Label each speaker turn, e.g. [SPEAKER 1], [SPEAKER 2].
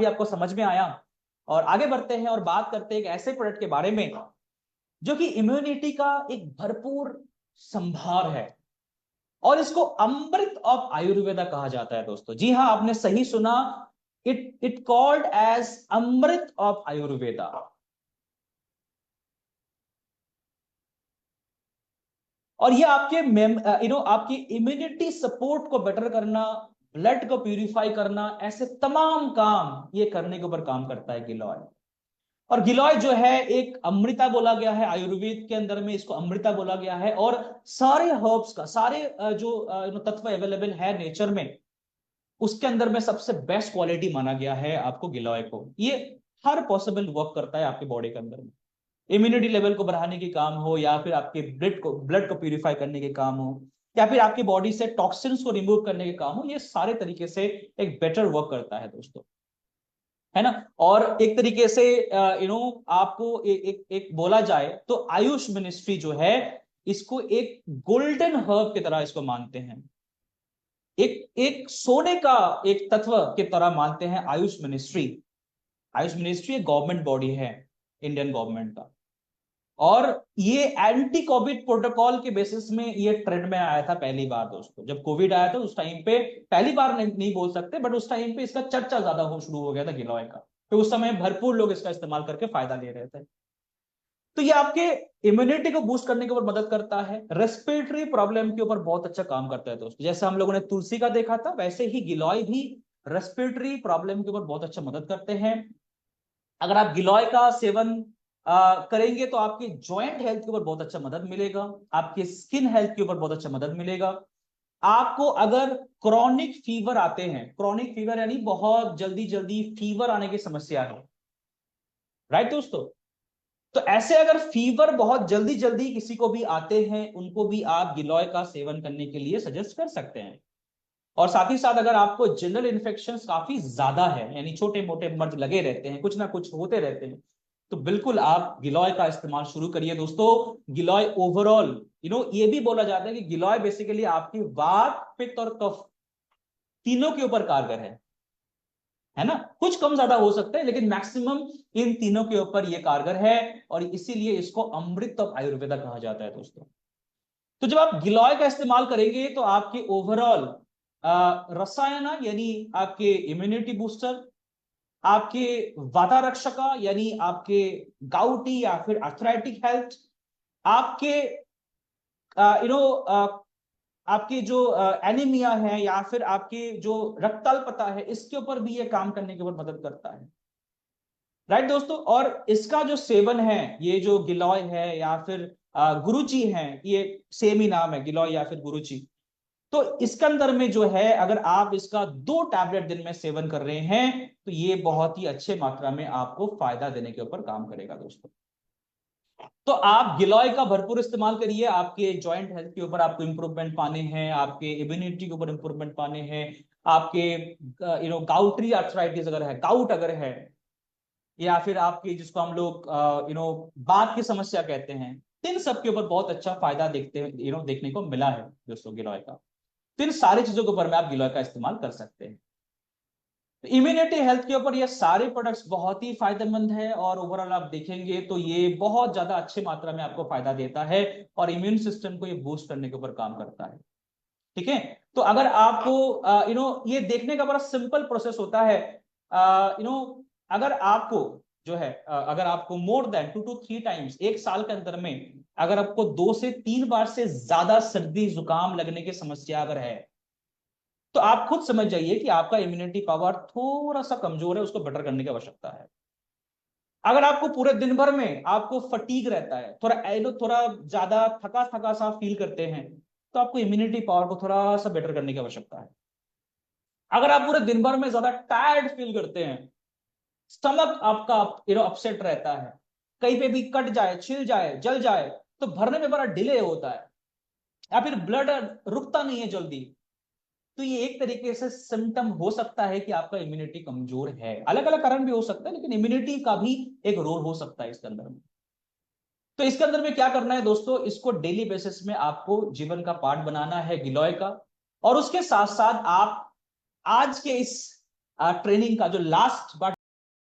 [SPEAKER 1] भी आपको समझ में आया। और आगे बढ़ते हैं और बात करते हैं एक ऐसे प्रोडक्ट के बारे में जो कि इम्यूनिटी का एक भरपूर संभार है, और इसको अमृत ऑफ आयुर्वेदा कहा जाता है दोस्तों। जी हाँ, आपने सही सुना, it called as amrit of Ayurveda. और ये आपके आपकी इम्यूनिटी सपोर्ट को बेटर करना, ब्लड को प्यूरिफाई करना, ऐसे तमाम काम ये करने के ऊपर काम करता है गिलॉय। और गिलॉय जो है एक अमृता बोला गया है, आयुर्वेद के अंदर में इसको अमृता बोला गया है। और सारे हर्ब्स का, सारे जो तत्व अवेलेबल है नेचर में, उसके अंदर में सबसे बेस्ट क्वालिटी माना गया है आपको गिलॉय को। ये हर पॉसिबल वर्क करता है आपके बॉडी के अंदर में, इम्यूनिटी लेवल को बढ़ाने के काम हो, या फिर आपके ब्लड को प्यूरिफाई करने के काम हो, या फिर आपकी बॉडी से टॉक्सिन्स को रिमूव करने के काम हो, ये सारे तरीके से एक बेटर वर्क करता है दोस्तों, है ना। और एक तरीके से आपको एक बोला जाए तो आयुष मिनिस्ट्री जो है इसको एक गोल्डन हर्ब की तरह इसको मानते हैं, एक एक सोने का एक तत्व की तरह मानते हैं आयुष मिनिस्ट्री। आयुष मिनिस्ट्री एक गवर्नमेंट बॉडी है इंडियन गवर्नमेंट का, और ये एंटी कोविड प्रोटोकॉल के बेसिस में ये ट्रेंड में आया था पहली बार दोस्तों। जब कोविड आया था उस टाइम पे, पहली बार नहीं बोल सकते, बट उस टाइम पे इसका चर्चा ज्यादा हो शुरू हो गया था गिलॉय का, तो उस समय भरपूर लोग इसका इस्तेमाल करके फायदा ले रहे थे। तो ये आपके इम्यूनिटी को बूस्ट करने के ऊपर मदद करता है, रेस्पिरेटरी प्रॉब्लम के ऊपर बहुत अच्छा काम करता है दोस्तों। जैसे हम लोगों ने तुलसी का देखा था, वैसे ही गिलॉय भी रेस्पिरेटरी प्रॉब्लम के ऊपर बहुत अच्छा मदद करते हैं। अगर आप गिलॉय का सेवन करेंगे तो आपकी जॉइंट हेल्थ के ऊपर बहुत अच्छा मदद मिलेगा, आपके स्किन हेल्थ के ऊपर बहुत अच्छा मदद मिलेगा। आपको अगर क्रॉनिक फीवर आते हैं, क्रॉनिक फीवर यानी बहुत जल्दी जल्दी फीवर आने की समस्या है, राइट दोस्तों, तो ऐसे अगर फीवर बहुत जल्दी जल्दी किसी को भी आते हैं, उनको भी आप गिलॉय का सेवन करने के लिए सजेस्ट कर सकते हैं। और साथ ही साथ अगर आपको जनरल इन्फेक्शन काफी ज्यादा है, यानी छोटे मोटे मर्ज लगे रहते हैं, कुछ ना कुछ होते रहते हैं, तो बिल्कुल आप गिलॉय का इस्तेमाल शुरू करिए दोस्तों। गिलॉय ओवरऑल ये भी बोला जाता है कि गिलॉय बेसिकली आपकी वात, पित्त और कफ तीनों के ऊपर कारगर है ना। कुछ कम ज्यादा हो सकते हैं, लेकिन मैक्सिमम इन तीनों के ऊपर ये कारगर है, और इसीलिए इसको अमृत ऑफ आयुर्वेदा कहा जाता है दोस्तों। तो जब आप गिलॉय का इस्तेमाल करेंगे तो आपके ओवरऑल रसायन यानी आपके इम्यूनिटी बूस्टर, आपके वातारक्षका यानी आपके गाउटी या फिर आर्थराइटिक हेल्थ, आपके आपकी जो एनीमिया है या फिर आपकी जो रक्ताल्पता है, इसके ऊपर भी ये काम करने के ऊपर मदद करता है, राइट दोस्तों। और इसका जो सेवन है, ये जो गिलॉय है या फिर गुरुची है, ये सेम ही नाम है, गिलॉय या फिर गुरुची। तो इसके अंदर में जो है, अगर आप इसका 2 टैबलेट दिन में सेवन कर रहे हैं तो ये बहुत ही अच्छे मात्रा में आपको फायदा देने के ऊपर काम करेगा दोस्तों। तो आप गिलॉय का भरपूर इस्तेमाल करिए, आपके जॉइंट हेल्थ के ऊपर आपको इंप्रूवमेंट पाने हैं, आपके इम्यूनिटी के ऊपर इंप्रूवमेंट पाने हैं, आपके गाउटरी आर्थराइटिस अगर है, गाउट अगर है, या फिर आपकी जिसको हम लोग बात की समस्या कहते हैं, इन सब के ऊपर बहुत अच्छा फायदा देखने को मिला है दोस्तों गिलॉय का। तो इन सारी चीजों के ऊपर में आप गिलॉय का इस्तेमाल कर सकते हैं। इम्यूनिटी हेल्थ के ऊपर ये सारे प्रोडक्ट्स बहुत ही फायदेमंद है, और ओवरऑल आप देखेंगे तो ये बहुत ज्यादा अच्छे मात्रा में आपको फायदा देता है, और इम्यून सिस्टम को ये बूस्ट करने के ऊपर काम करता है, ठीक है। तो अगर आपको ये देखने का बड़ा सिंपल प्रोसेस होता है, अगर आपको जो है अगर आपको मोर देन 2 to 3 टाइम्स एक साल के अंदर में अगर आपको 2 से 3 बार से ज्यादा सर्दी जुकाम लगने की समस्या अगर है, तो आप खुद समझ जाइए कि आपका इम्यूनिटी पावर थोड़ा सा कमजोर है, उसको बेटर करने की आवश्यकता है। अगर आपको पूरे दिन भर में आपको फटीग रहता है, थोड़ा ज्यादा थका थका सा फील करते हैं, तो आपको इम्यूनिटी पावर को थोड़ा सा बेटर करने की आवश्यकता है। अगर आप पूरे दिन भर में ज्यादा टायर्ड फील करते हैं, स्टमक आपका अपसेट रहता है, कहीं पे भी कट जाए, छिल जाए, जल जाए, तो भरने में बड़ा डिले होता है, या फिर ब्लड रुकता नहीं है जल्दी, तो ये एक तरीके से सिम्टम हो सकता है कि आपका इम्यूनिटी कमजोर है। अलग अलग कारण भी हो सकता है, लेकिन इम्यूनिटी का भी एक रोल हो सकता है इसके अंदर में। तो इसके अंदर में क्या करना है दोस्तों, इसको डेली बेसिस में आपको जीवन का पार्ट बनाना है गिलॉय का। और उसके साथ साथ आप आज के इस ट्रेनिंग का जो लास्ट पार्ट